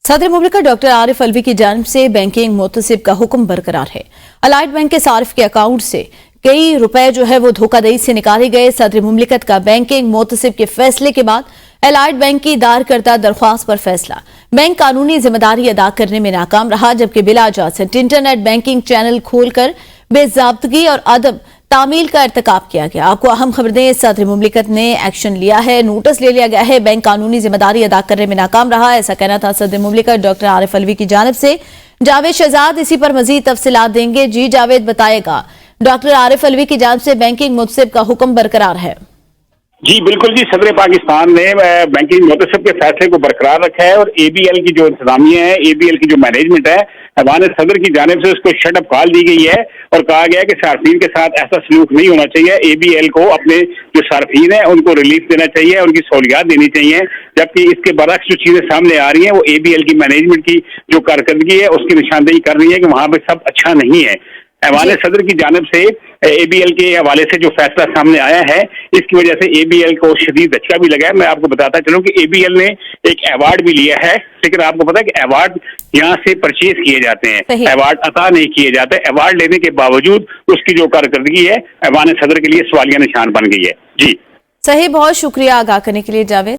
सदर मुमलिकत डॉक्टर आरिफ अलवी की जानिब से बैंकिंग मोतसिब का हुक्म बरकरार है। अलाइड बैंक के सारिफ के अकाउंट से कई रुपए जो है वो धोखाधड़ी से निकाले गए। सदर मुमलिकत का बैंकिंग मोतसिब के फैसले के बाद अलाइड बैंक की दायर करदा दरख्वास्त पर फैसला। बैंक कानूनी जिम्मेदारी अदा करने में नाकाम रहा, जबकि बिला इजाजत इंटरनेट बैंकिंग चैनल खोलकर बेजाब्तगी और अदब तामील का इर्तिकाब किया गया। आपको अहम खबर दें, सदर मुमलिकत ने एक्शन लिया है, नोटिस ले लिया गया है। बैंक कानूनी जिम्मेदारी अदा करने में नाकाम रहा, ऐसा कहना था सदर मुमलिकत डॉक्टर आरिफ अलवी की जानिब से। जावेद शहजाद इसी पर मजीद तफसीलात देंगे। जी जावेद, बताएगा डॉक्टर आरिफ अलवी की जानिब से बैंकिंग मुतसिब का हुक्म बरकरार है। जी बिल्कुल जी, सदर पाकिस्तान ने बैंकिंग मोतसिब के फैसले को बरकरार रखा है और एबीएल की जो इंतजामिया है, एबीएल की जो मैनेजमेंट है, अवान सदर की जानिब से उसको शट अप कॉल दी गई है और कहा गया है कि सार्फिन के साथ ऐसा सलूक नहीं होना चाहिए। एबीएल को अपने जो सार्फिन है उनको रिलीफ देना चाहिए, उनकी सहूलियात देनी चाहिए। जबकि इसके बरक्स जो चीजें सामने आ रही हैं वो एबीएल की मैनेजमेंट की जो कारकर्दगी है उसकी निशानदेही कर रही है कि वहां पर सब अच्छा नहीं है। हवाले सदर की जानिब से एबीएल के हवाले से जो फैसला सामने आया है, इसकी वजह से एबीएल को शदीद झटका भी लगा है। मैं आपको बताता चलूं कि एबीएल ने एक अवार्ड भी लिया है, लेकिन आपको पता है कि अवार्ड यहाँ से परचेज किए जाते हैं, अवार्ड अता नहीं किए जाते। अवार्ड लेने के बावजूद उसकी जो कारकर्दगी है हवाले सदर के लिए सवालिया निशान बन गई है। जी सही, बहुत शुक्रिया आगाह करने के लिए जावेद।